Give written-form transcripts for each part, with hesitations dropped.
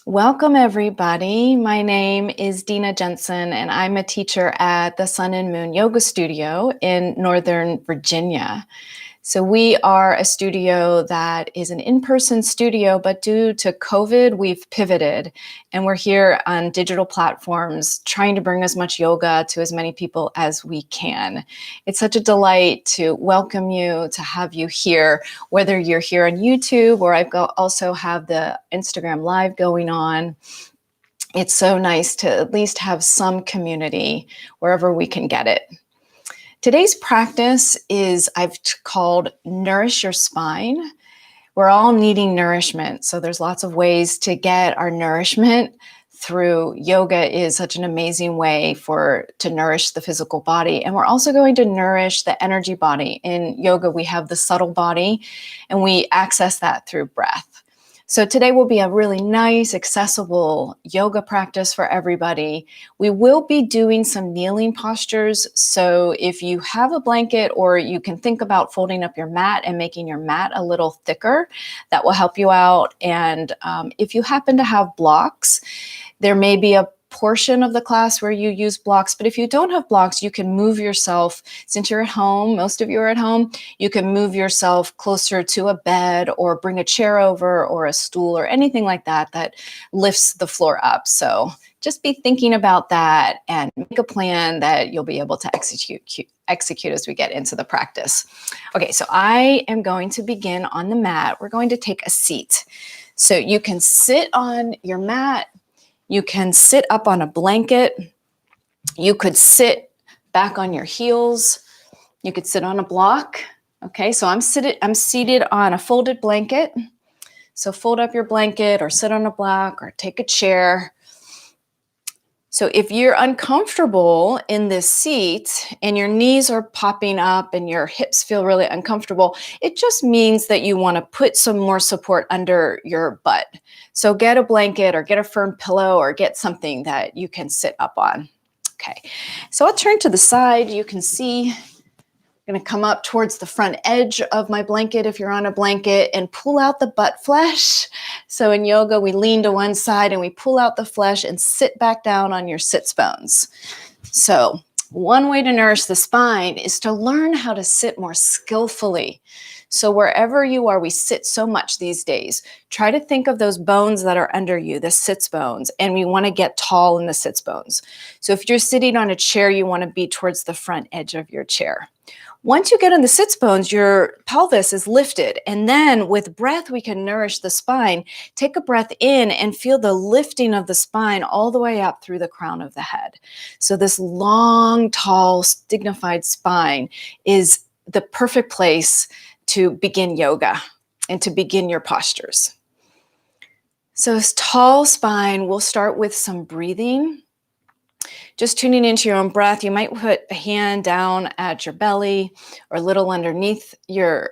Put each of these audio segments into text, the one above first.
Welcome, everybody. My name is Dena Jensen, and I'm a teacher at the Sun and Moon Yoga Studio in Northern Virginia. So we are a studio that is an in-person studio, but due to COVID, we've pivoted, and we're here on digital platforms trying to bring as much yoga to as many people as we can. It's such a delight to welcome you, to have you here, whether you're here on YouTube or also have the Instagram Live going on. It's so nice to at least have some community wherever we can get it. Today's practice is I've called Nourish Your Spine. We're all needing nourishment, so there's lots of ways to get our nourishment through yoga. Is such an amazing way to nourish the physical body. And we're also going to nourish the energy body. In yoga, we have the subtle body, and we access that through breath. So today will be a really nice, accessible yoga practice for everybody. We will be doing some kneeling postures. So if you have a blanket, or you can think about folding up your mat and making your mat a little thicker, that will help you out. And if you happen to have blocks, there may be a portion of the class where you use blocks, but if you don't have blocks, you can move yourself. Since you're at home, most of you are at home, you can move yourself closer to a bed or bring a chair over or a stool or anything like that that lifts the floor up. So just be thinking about that and make a plan that you'll be able to execute as we get into the practice. Okay, so I am going to begin on the mat. We're going to take a seat. So you can sit on your mat. You can sit up on a blanket. You could sit back on your heels. You could sit on a block. Okay, so I'm seated on a folded blanket. So fold up your blanket or sit on a block or take a chair. So if you're uncomfortable in this seat and your knees are popping up and your hips feel really uncomfortable, it just means that you want to put some more support under your butt. So get a blanket or get a firm pillow or get something that you can sit up on. Okay, so I'll turn to the side. You can see I'm going to come up towards the front edge of my blanket if you're on a blanket and pull out the butt flesh. So in yoga, we lean to one side and we pull out the flesh and sit back down on your sits bones. So one way to nourish the spine is to learn how to sit more skillfully. So wherever you are, we sit so much these days. Try to think of those bones that are under you, the sits bones, and we want to get tall in the sits bones. So if you're sitting on a chair, you want to be towards the front edge of your chair. Once you get on the sits bones, your pelvis is lifted. And then with breath, we can nourish the spine. Take a breath in and feel the lifting of the spine all the way up through the crown of the head. So this long, tall, dignified spine is the perfect place to begin yoga and to begin your postures. So this tall spine, we'll start with some breathing. Just tuning into your own breath. You might put a hand down at your belly or a little underneath your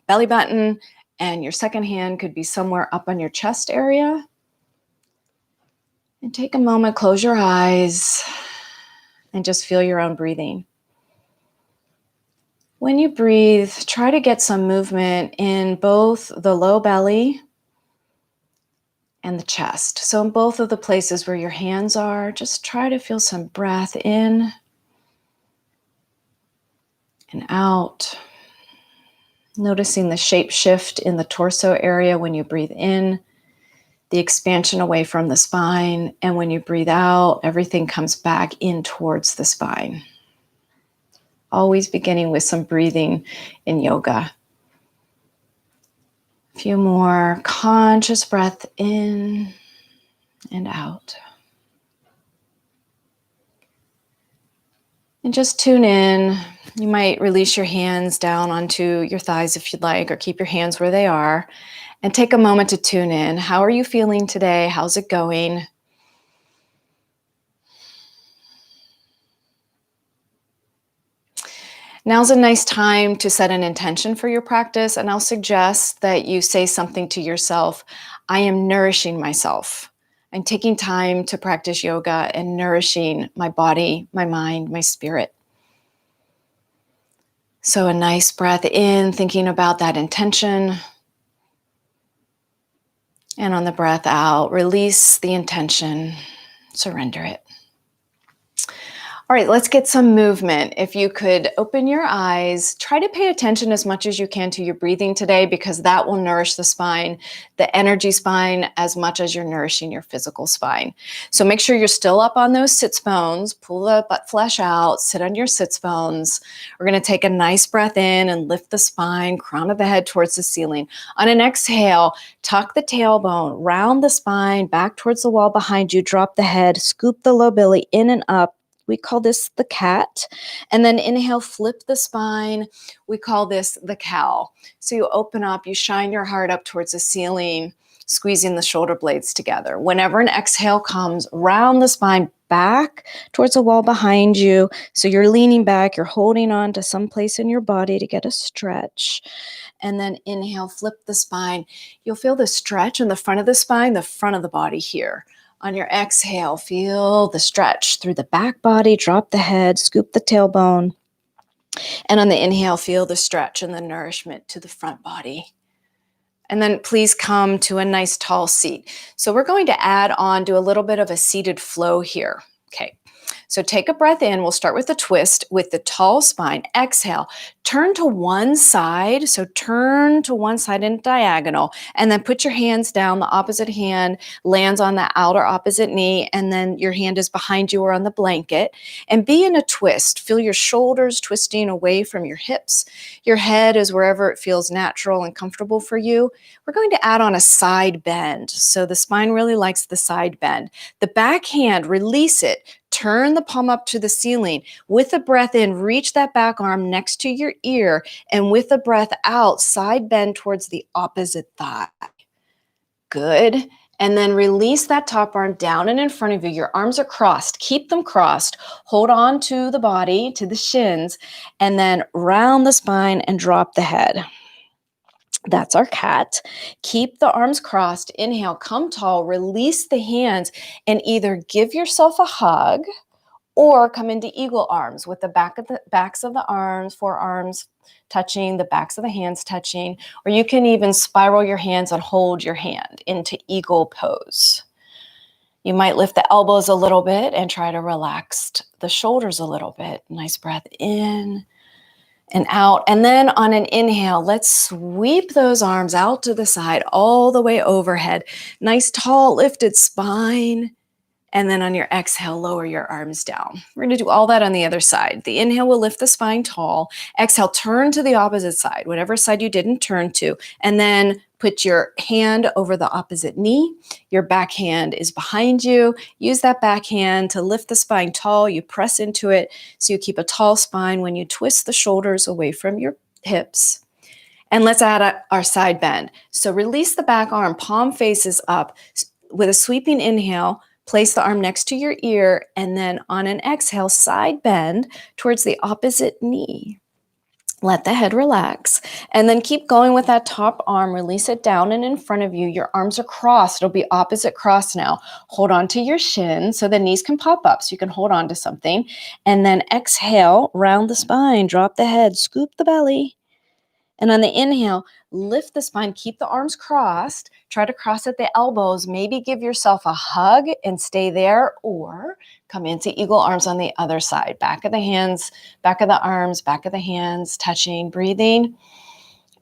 belly button, and your second hand could be somewhere up on your chest area. And take a moment, close your eyes, and just feel your own breathing. When you breathe, try to get some movement in both the low belly and the chest. So in both of the places where your hands are, just try to feel some breath in and out. Noticing the shape shift in the torso area when you breathe in, the expansion away from the spine, and when you breathe out, everything comes back in towards the spine. Always beginning with some breathing in yoga. A few more conscious breath in and out. And just tune in. You might release your hands down onto your thighs if you'd like, or keep your hands where they are. And take a moment to tune in. How are you feeling today? How's it going? Now's a nice time to set an intention for your practice, and I'll suggest that you say something to yourself. I am nourishing myself. I'm taking time to practice yoga and nourishing my body, my mind, my spirit. So a nice breath in, thinking about that intention. And on the breath out, release the intention, surrender it. All right, let's get some movement. If you could open your eyes, try to pay attention as much as you can to your breathing today, because that will nourish the spine, the energy spine, as much as you're nourishing your physical spine. So make sure you're still up on those sits bones, pull the butt flesh out, sit on your sits bones. We're gonna take a nice breath in and lift the spine, crown of the head towards the ceiling. On an exhale, tuck the tailbone, round the spine, back towards the wall behind you, drop the head, scoop the low belly in and up. We call this the cat. And then inhale, flip the spine. We call this the cow. So you open up, you shine your heart up towards the ceiling, squeezing the shoulder blades together. Whenever an exhale comes, round the spine back towards the wall behind you. So you're leaning back, you're holding on to some place in your body to get a stretch. And then inhale, flip the spine. You'll feel the stretch in the front of the spine, the front of the body here. On your exhale, feel the stretch through the back body, drop the head, scoop the tailbone. And on the inhale, feel the stretch and the nourishment to the front body. And then please come to a nice tall seat. So we're going to add on to a little bit of a seated flow here. Okay. So take a breath in. We'll start with a twist with the tall spine. Exhale. Turn to one side. So turn to one side in diagonal, and then put your hands down. The opposite hand lands on the outer opposite knee, and then your hand is behind you or on the blanket. And be in a twist. Feel your shoulders twisting away from your hips. Your head is wherever it feels natural and comfortable for you. We're going to add on a side bend. So the spine really likes the side bend. The back hand, release it. Turn the palm up to the ceiling. With the breath in, reach that back arm next to your ear, and with the breath out, side bend towards the opposite thigh. Good. And then release that top arm down and in front of you. Your arms are crossed. Keep them crossed. Hold on to the body, to the shins, and then round the spine and drop the head. That's our cat. Keep the arms crossed. Inhale, come tall, release the hands, and either give yourself a hug or come into eagle arms with the backs of the arms, forearms touching, the backs of the hands touching, or you can even spiral your hands and hold your hand into eagle pose. You might lift the elbows a little bit and try to relax the shoulders a little bit. Nice breath in and out. And then on an inhale, let's sweep those arms out to the side, all the way overhead. Nice tall lifted spine. And then on your exhale, lower your arms down. We're going to do all that on the other side. The inhale will lift the spine tall. Exhale, turn to the opposite side, whatever side you didn't turn to. And then put your hand over the opposite knee. Your back hand is behind you. Use that back hand to lift the spine tall. You press into it so you keep a tall spine when you twist the shoulders away from your hips. And let's add our side bend. So release the back arm, palm faces up. With a sweeping inhale, place the arm next to your ear, and then on an exhale, side bend towards the opposite knee. Let the head relax, and then keep going with that top arm. Release it down and in front of you. Your arms are crossed. It'll be opposite cross now. Hold on to your shin so the knees can pop up so you can hold on to something. And then exhale, round the spine, drop the head, scoop the belly. And on the inhale, lift the spine, keep the arms crossed, try to cross at the elbows, maybe give yourself a hug and stay there, or come into eagle arms on the other side. Back of the hands, back of the arms, back of the hands, touching, breathing,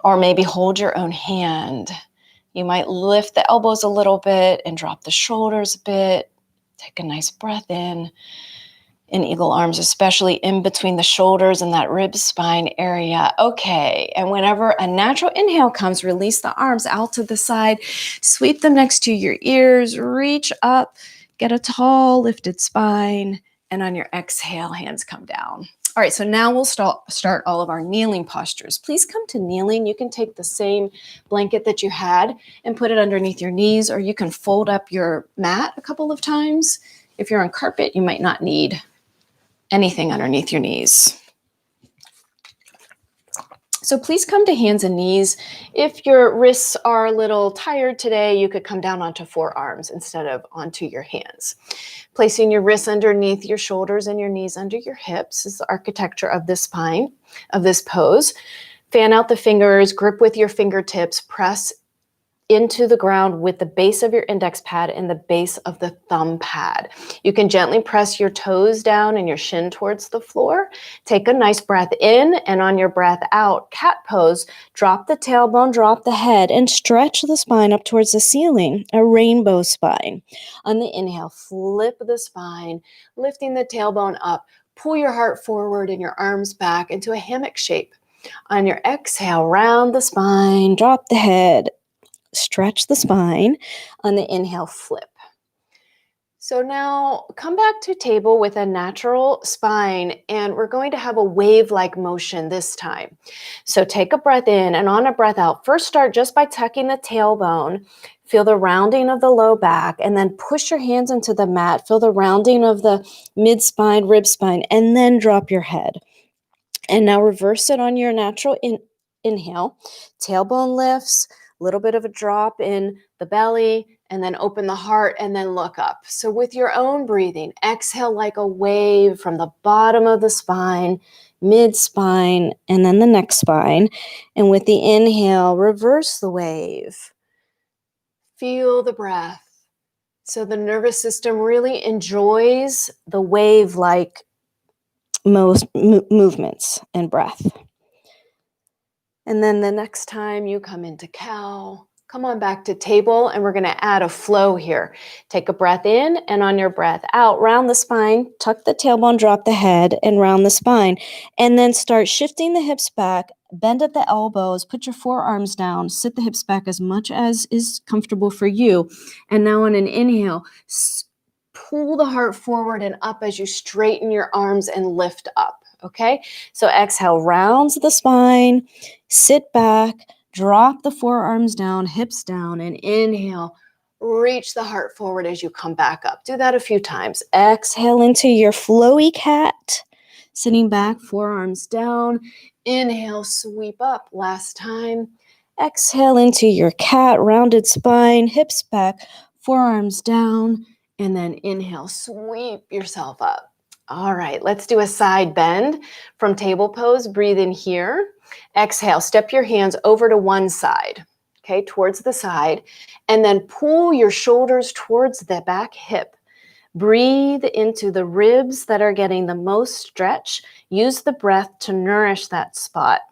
or maybe hold your own hand. You might lift the elbows a little bit and drop the shoulders a bit. Take a nice breath in eagle arms, especially in between the shoulders and that rib spine area. Okay, and whenever a natural inhale comes, release the arms out to the side, sweep them next to your ears, reach up, get a tall lifted spine, and on your exhale, hands come down. All right, so now we'll start all of our kneeling postures. Please come to kneeling. You can take the same blanket that you had and put it underneath your knees, or you can fold up your mat a couple of times. If you're on carpet, you might not need anything underneath your knees. So please come to hands and knees. If your wrists are a little tired today, you could come down onto forearms instead of onto your hands. Placing your wrists underneath your shoulders and your knees under your hips is the architecture of this spine, of this pose. Fan out the fingers, grip with your fingertips, press into the ground with the base of your index pad and the base of the thumb pad. You can gently press your toes down and your shin towards the floor. Take a nice breath in, and on your breath out, cat pose, drop the tailbone, drop the head, and stretch the spine up towards the ceiling, a rainbow spine. On the inhale, flip the spine, lifting the tailbone up. Pull your heart forward and your arms back into a hammock shape. On your exhale, round the spine, drop the head, stretch the spine. On the inhale, flip. So now come back to table with a natural spine, and we're going to have a wave-like motion this time. So take a breath in, and on a breath out, first start just by tucking the tailbone. Feel the rounding of the low back, and then push your hands into the mat. Feel the rounding of the mid-spine, rib spine, and then drop your head. And now reverse it on your natural inhale. Tailbone lifts, a little bit of a drop in the belly, and then open the heart and then look up. So with your own breathing, exhale like a wave from the bottom of the spine, mid-spine, and then the next spine. And with the inhale, reverse the wave. Feel the breath. So the nervous system really enjoys the wave-like most movements and breath. And then the next time you come into cow, come on back to table, and we're going to add a flow here. Take a breath in, and on your breath out, round the spine, tuck the tailbone, drop the head, and round the spine. And then start shifting the hips back, bend at the elbows, put your forearms down, sit the hips back as much as is comfortable for you. And now on an inhale, pull the heart forward and up as you straighten your arms and lift up, okay? So exhale, rounds the spine, sit back, drop the forearms down, hips down, and inhale, reach the heart forward as you come back up. Do that a few times. Exhale into your flowy cat, sitting back, forearms down. Inhale, sweep up. Last time. Exhale into your cat, rounded spine, hips back, forearms down. And then inhale, sweep yourself up. All right, let's do a side bend from table pose. Breathe in here. Exhale, step your hands over to one side, okay, towards the side, and then pull your shoulders towards the back hip. Breathe into the ribs that are getting the most stretch. Use the breath to nourish that spot.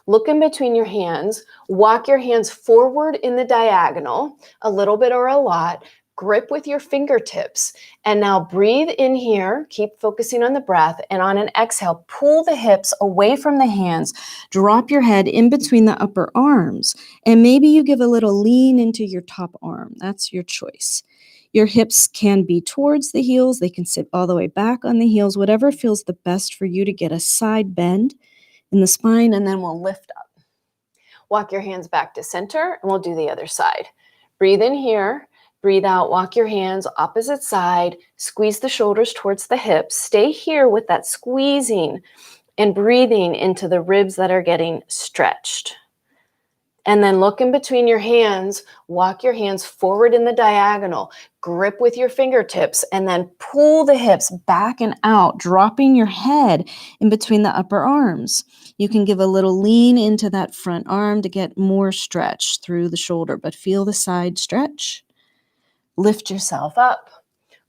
Look in between your hands. Walk your hands forward in the diagonal, a little bit or a lot. Grip with your fingertips. And now breathe in here. Keep focusing on the breath. And on an exhale, pull the hips away from the hands. Drop your head in between the upper arms. And maybe you give a little lean into your top arm. That's your choice. Your hips can be towards the heels. They can sit all the way back on the heels. Whatever feels the best for you to get a side bend in the spine. And then we'll lift up. Walk your hands back to center. And we'll do the other side. Breathe in here. Breathe out, walk your hands opposite side, squeeze the shoulders towards the hips. Stay here with that squeezing and breathing into the ribs that are getting stretched. And then look in between your hands, walk your hands forward in the diagonal, grip with your fingertips, and then pull the hips back and out, dropping your head in between the upper arms. You can give a little lean into that front arm to get more stretch through the shoulder, but feel the side stretch. Lift yourself up,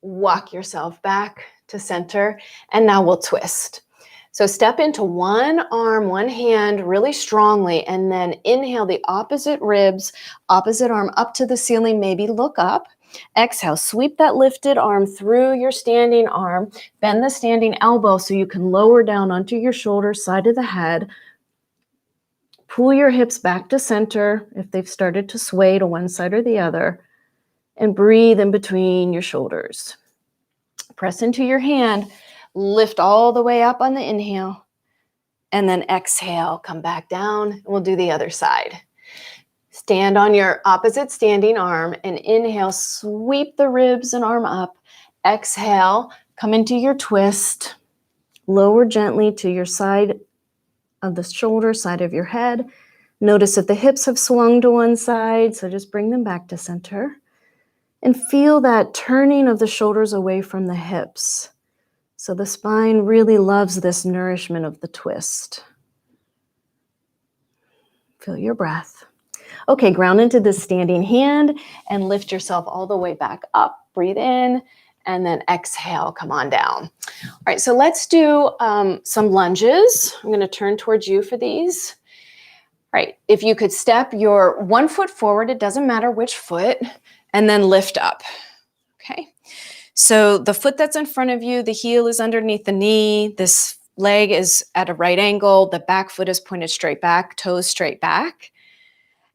walk yourself back to center, and now we'll twist. So step into one arm, one hand really strongly, and then inhale the opposite ribs, opposite arm up to the ceiling, maybe look up. Exhale, sweep that lifted arm through your standing arm, bend the standing elbow so you can lower down onto your shoulder, side of the head. Pull your hips back to center if they've started to sway to one side or the other. And breathe in between your shoulders. Press into your hand, lift all the way up on the inhale, and then exhale, come back down, and we'll do the other side. Stand on your opposite standing arm and inhale, sweep the ribs and arm up. Exhale, come into your twist, lower gently to your side of the shoulder, side of your head. Notice if the hips have swung to one side, so just bring them back to center. And feel that turning of the shoulders away from the hips. So the spine really loves this nourishment of the twist. Feel your breath. Okay, ground into the standing hand and lift yourself all the way back up. Breathe in and then exhale, come on down. All right, so let's do some lunges. I'm gonna turn towards you for these. All right, if you could step your one foot forward, it doesn't matter which foot, and then lift up, okay? So the foot that's in front of you, the heel is underneath the knee, this leg is at a right angle, the back foot is pointed straight back, toes straight back.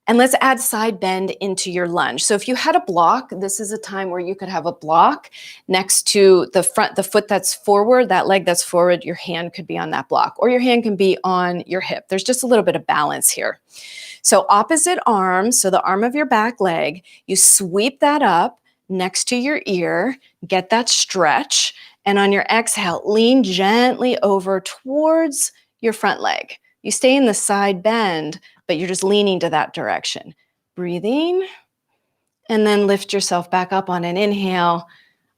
And let's add side bend into your lunge. So if you had a block, this is a time where you could have a block next to the front, the foot that's forward, that leg that's forward, your hand could be on that block, or your hand can be on your hip. There's just a little bit of balance here. So opposite arm, so the arm of your back leg, you sweep that up next to your ear, get that stretch, and on your exhale, lean gently over towards your front leg. You stay in the side bend, but you're just leaning to that direction. Breathing, and then lift yourself back up on an inhale.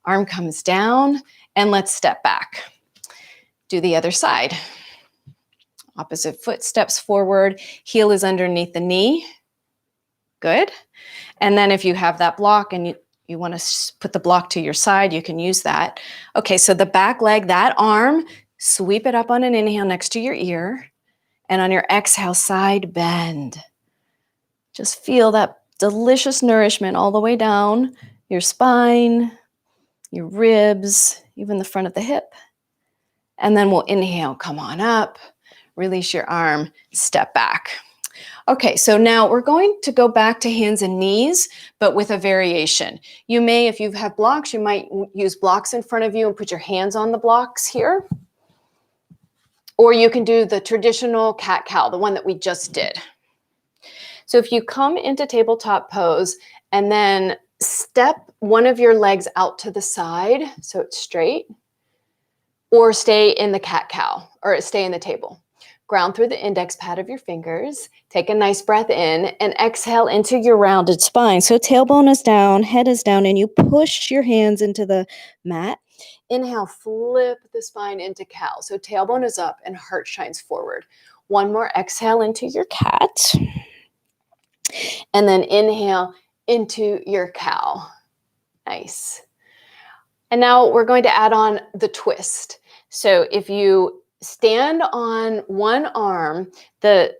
Arm comes down, and let's step back. Do the other side. Opposite foot steps forward, heel is underneath the knee. Good. And then if you have that block and you want to put the block to your side, you can use that. Okay, so the back leg, that arm, sweep it up on an inhale next to your ear. And on your exhale, side bend. Just feel that delicious nourishment all the way down your spine, your ribs, even the front of the hip. And then we'll inhale, come on up, release your arm, step back. Okay, so now we're going to go back to hands and knees, but with a variation. You may, if you have blocks, you might use blocks in front of you and put your hands on the blocks here. Or you can do the traditional cat-cow, the one that we just did. So if you come into tabletop pose and then step one of your legs out to the side, so it's straight, or stay in the cat-cow, or stay in the table. Ground through the index pad of your fingers, take a nice breath in, and exhale into your rounded spine. So tailbone is down, head is down, and you push your hands into the mat. Inhale, flip the spine into cow. So tailbone is up and heart shines forward. One more exhale into your cat. And then inhale into your cow. Nice. And now we're going to add on the twist. So if you stand on one arm, the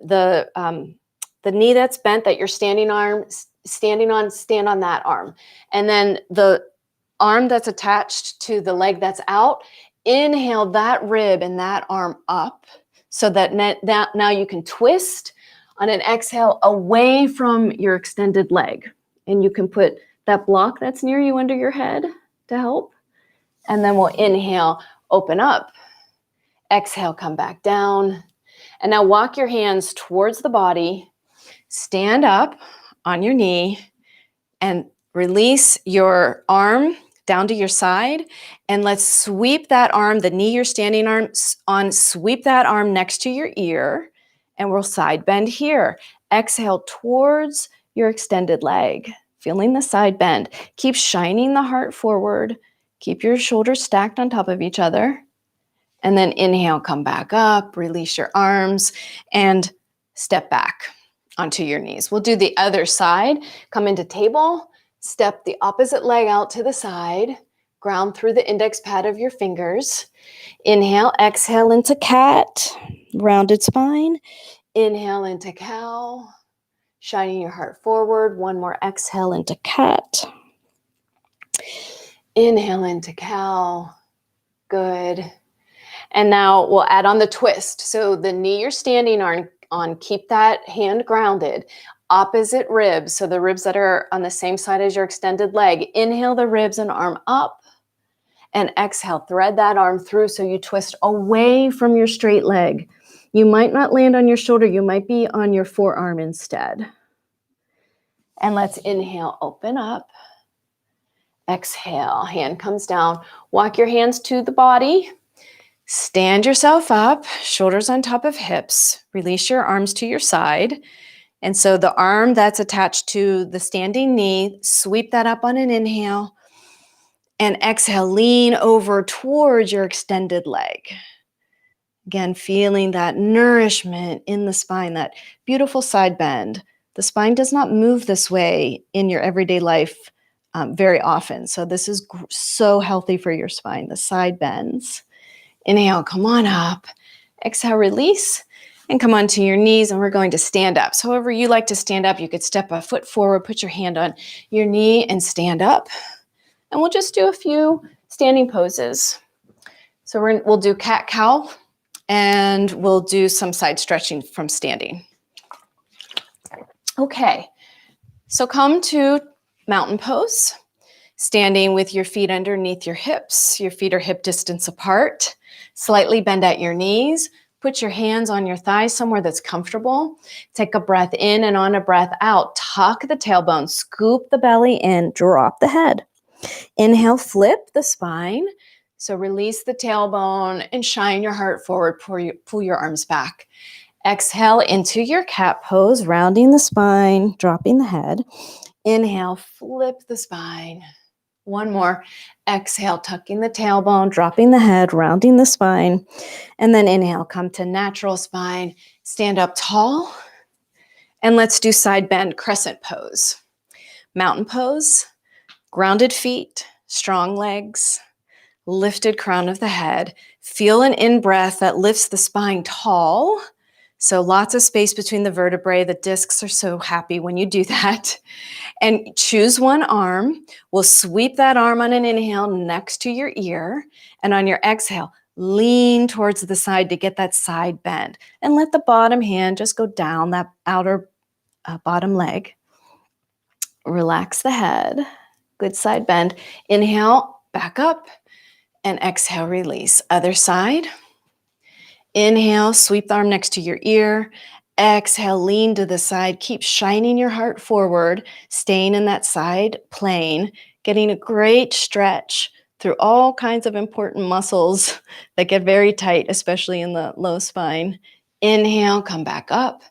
knee that's bent that you're standing on, stand on that arm. And then the arm that's attached to the leg that's out, inhale that rib and that arm up so that now you can twist on an exhale away from your extended leg. And you can put that block that's near you under your head to help. And then we'll inhale, open up. Exhale, come back down. And now walk your hands towards the body. Stand up on your knee and release your arm down to your side. And let's sweep that arm, the knee you're standing on, sweep that arm next to your ear. And we'll side bend here. Exhale towards your extended leg. Feeling the side bend. Keep shining the heart forward. Keep your shoulders stacked on top of each other. And then inhale, come back up, release your arms, and step back onto your knees. We'll do the other side. Come into table, step the opposite leg out to the side, ground through the index pad of your fingers. Inhale, exhale into cat, rounded spine. Inhale into cow, shining your heart forward. One more exhale into cat. Inhale into cow. Good. And now we'll add on the twist. So the knee you're standing on, keep that hand grounded. Opposite ribs, so the ribs that are on the same side as your extended leg. Inhale the ribs and arm up. And exhale, thread that arm through so you twist away from your straight leg. You might not land on your shoulder. You might be on your forearm instead. And let's inhale, open up. Exhale, hand comes down. Walk your hands to the body. Stand yourself up, shoulders on top of hips. Release your arms to your side. And so the arm that's attached to the standing knee, sweep that up on an inhale. And exhale, lean over towards your extended leg. Again, feeling that nourishment in the spine, that beautiful side bend. The spine does not move this way in your everyday life very often. So this is so healthy for your spine. The side bends. Inhale, come on up. Exhale, release, and come onto your knees, and we're going to stand up. So however you like to stand up, you could step a foot forward, put your hand on your knee, and stand up. And we'll just do a few standing poses. So we'll do cat-cow, and we'll do some side stretching from standing. Okay, so come to mountain pose, standing with your feet underneath your hips. Your feet are hip distance apart. Slightly bend at your knees. Put your hands on your thighs somewhere that's comfortable. Take a breath in, and on a breath out, tuck the tailbone, scoop the belly in, drop the head. Inhale, flip the spine. So release the tailbone and shine your heart forward, pull your arms back. Exhale into your cat pose, rounding the spine, dropping the head. Inhale, flip the spine. One more. Exhale, tucking the tailbone, dropping the head, rounding the spine. And then inhale, come to natural spine, stand up tall. And let's do side bend crescent pose. Mountain pose, grounded feet, strong legs, lifted crown of the head. Feel an in-breath that lifts the spine tall. So lots of space between the vertebrae. The discs are so happy when you do that. And choose one arm. We'll sweep that arm on an inhale next to your ear. And on your exhale, lean towards the side to get that side bend. And let the bottom hand just go down that outer bottom leg. Relax the head. Good side bend. Inhale, back up. And exhale, release. Other side. Inhale, sweep the arm next to your ear. Exhale, lean to the side. Keep shining your heart forward, staying in that side plane, getting a great stretch through all kinds of important muscles that get very tight, especially in the low spine. Inhale, come back up.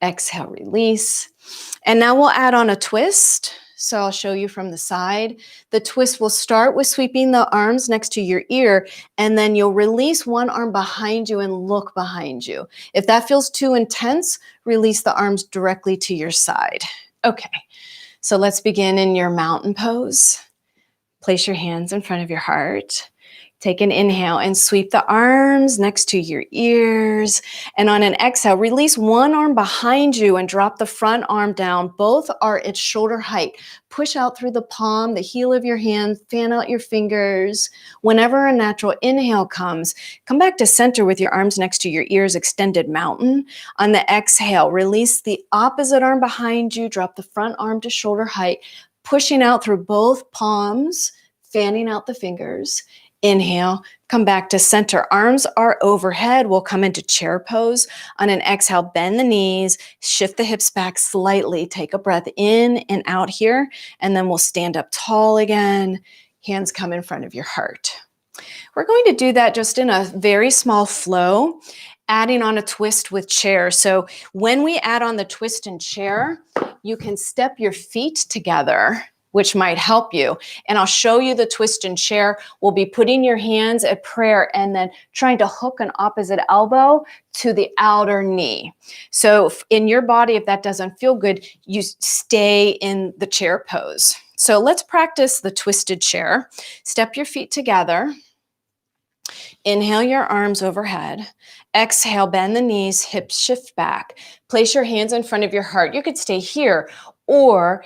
Exhale, release. And now we'll add on a twist. So I'll show you from the side. The twist will start with sweeping the arms next to your ear, and then you'll release one arm behind you and look behind you. If that feels too intense, release the arms directly to your side. Okay, so let's begin in your mountain pose. Place your hands in front of your heart. Take an inhale and sweep the arms next to your ears. And on an exhale, release one arm behind you and drop the front arm down. Both are at shoulder height. Push out through the palm, the heel of your hand, fan out your fingers. Whenever a natural inhale comes, come back to center with your arms next to your ears, extended mountain. On the exhale, release the opposite arm behind you, drop the front arm to shoulder height, pushing out through both palms, fanning out the fingers. Inhale, come back to center. Arms are overhead. We'll come into chair pose. On an exhale, bend the knees, shift the hips back slightly. Take a breath in and out here, and then we'll stand up tall again. Hands come in front of your heart. We're going to do that just in a very small flow, adding on a twist with chair. So when we add on the twist and chair, you can step your feet together, which might help you. And I'll show you the twist and chair. We'll be putting your hands at prayer and then trying to hook an opposite elbow to the outer knee. So in your body, if that doesn't feel good, you stay in the chair pose. So let's practice the twisted chair. Step your feet together. Inhale your arms overhead. Exhale, bend the knees, hips shift back. Place your hands in front of your heart. You could stay here, or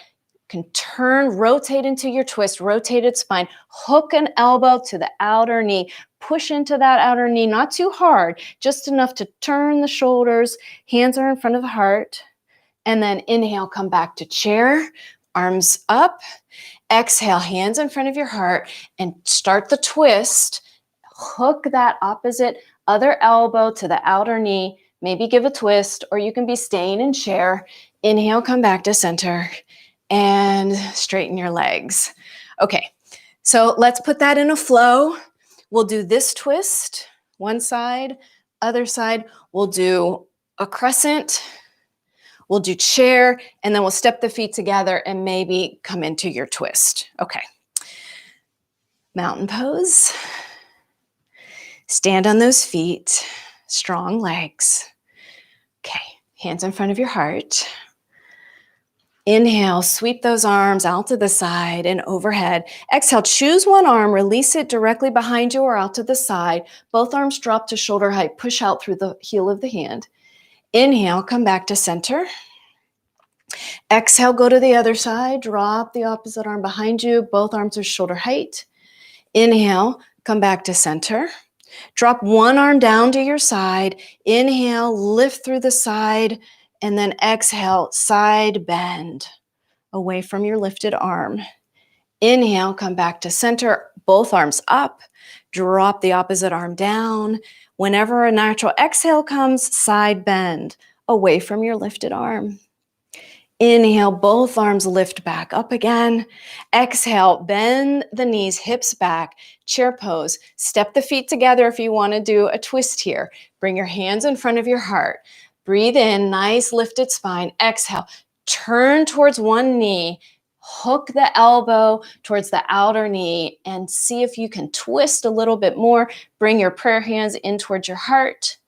can turn, rotate into your twist, rotated spine, hook an elbow to the outer knee, push into that outer knee, not too hard, just enough to turn the shoulders, hands are in front of the heart, and then inhale, come back to chair, arms up, exhale, hands in front of your heart, and start the twist, hook that opposite other elbow to the outer knee, maybe give a twist, or you can be staying in chair, inhale, come back to center, and straighten your legs. Okay, so let's put that in a flow. We'll do this twist, one side, other side. We'll do a crescent, we'll do chair, and then we'll step the feet together and maybe come into your twist. Okay, mountain pose. Stand on those feet, strong legs. Okay, hands in front of your heart. Inhale, sweep those arms out to the side and overhead. Exhale, choose one arm, release it directly behind you or out to the side. Both arms drop to shoulder height, push out through the heel of the hand. Inhale, come back to center. Exhale, go to the other side, drop the opposite arm behind you. Both arms are shoulder height. Inhale, come back to center. Drop one arm down to your side. Inhale, lift through the side, and then exhale, side bend away from your lifted arm. Inhale, come back to center, both arms up. Drop the opposite arm down. Whenever a natural exhale comes, side bend away from your lifted arm. Inhale, both arms lift back up again. Exhale, bend the knees, hips back, chair pose. Step the feet together if you want to do a twist here. Bring your hands in front of your heart. Breathe in, nice lifted spine. Exhale, turn towards one knee. Hook the elbow towards the outer knee and see if you can twist a little bit more. Bring your prayer hands in towards your heart.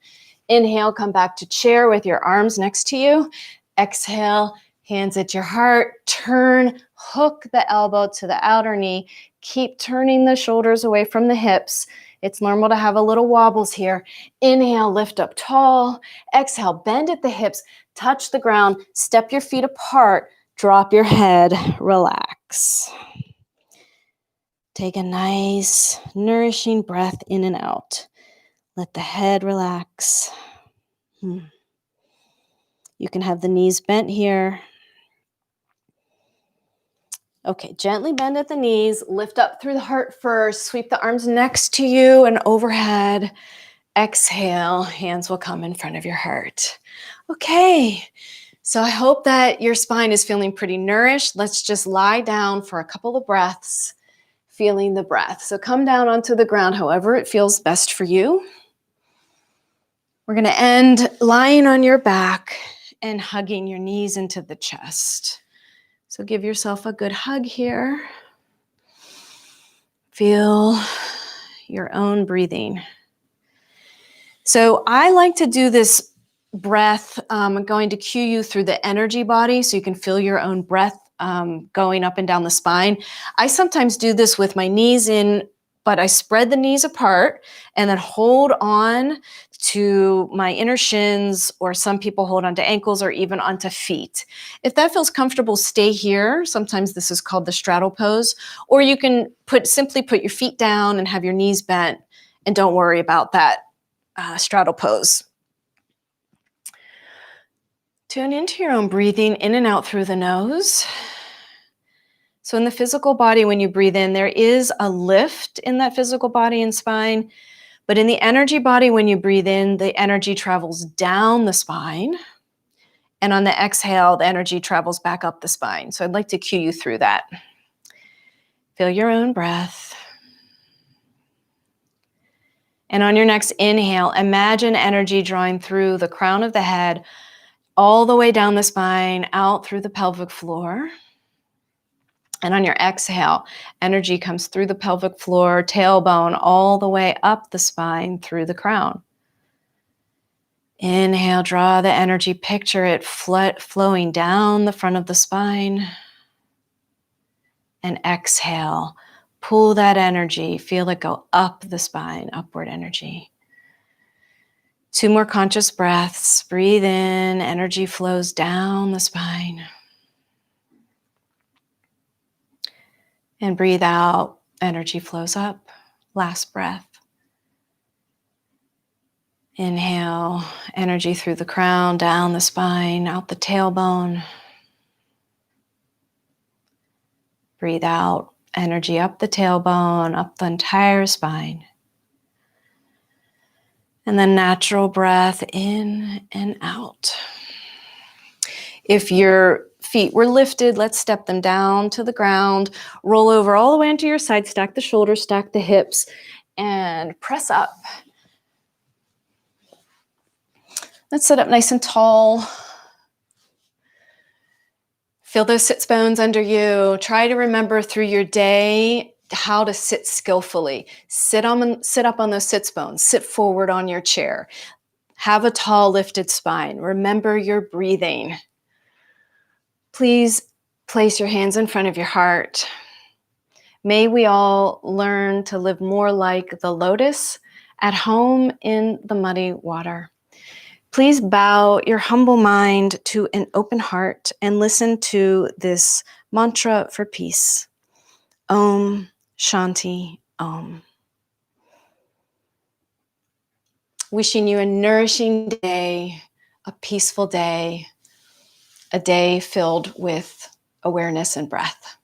Inhale, come back to chair with your arms next to you. Exhale, hands at your heart, turn, hook the elbow to the outer knee. Keep turning the shoulders away from the hips. It's normal to have a little wobbles here. Inhale, lift up tall. Exhale, bend at the hips, touch the ground, step your feet apart, drop your head, relax. Take a nice, nourishing breath in and out. Let the head relax. You can have the knees bent here. Okay, gently bend at the knees, lift up through the heart first, sweep the arms next to you and overhead. Exhale, hands will come in front of your heart. Okay, so I hope that your spine is feeling pretty nourished. Let's just lie down for a couple of breaths, feeling the breath. So come down onto the ground however it feels best for you. We're going to end lying on your back and hugging your knees into the chest. So give yourself a good hug here. Feel your own breathing. So I like to do this breath. I'm going to cue you through the energy body so you can feel your own breath going up and down the spine. I sometimes do this with my knees in, but I spread the knees apart and then hold on to my inner shins, or some people hold onto ankles or even onto feet. If that feels comfortable, stay here. Sometimes this is called the straddle pose, or you can simply put your feet down and have your knees bent and don't worry about that straddle pose. Tune into your own breathing in and out through the nose. So in the physical body, when you breathe in, there is a lift in that physical body and spine. But in the energy body, when you breathe in, the energy travels down the spine. And on the exhale, the energy travels back up the spine. So I'd like to cue you through that. Feel your own breath. And on your next inhale, imagine energy drawing through the crown of the head, all the way down the spine, out through the pelvic floor. And on your exhale, energy comes through the pelvic floor, tailbone, all the way up the spine through the crown. Inhale, draw the energy, picture it flowing down the front of the spine. And exhale, pull that energy, feel it go up the spine, upward energy. 2 more conscious breaths. Breathe in, energy flows down the spine. And breathe out, energy flows up. Last breath. Inhale, energy through the crown, down the spine, out the tailbone. Breathe out, energy up the tailbone, up the entire spine. And then natural breath in and out. If your feet were lifted, let's step them down to the ground. Roll over all the way onto your side, stack the shoulders, stack the hips, and press up. Let's sit up nice and tall. Feel those sits bones under you. Try to remember through your day how to sit skillfully. Sit up on those sits bones. Sit forward on your chair. Have a tall lifted spine. Remember your breathing. Please place your hands in front of your heart. May we all learn to live more like the lotus at home in the muddy water. Please bow your humble mind to an open heart and listen to this mantra for peace. Om Shanti Om. Wishing you a nourishing day, a peaceful day, a day filled with awareness and breath.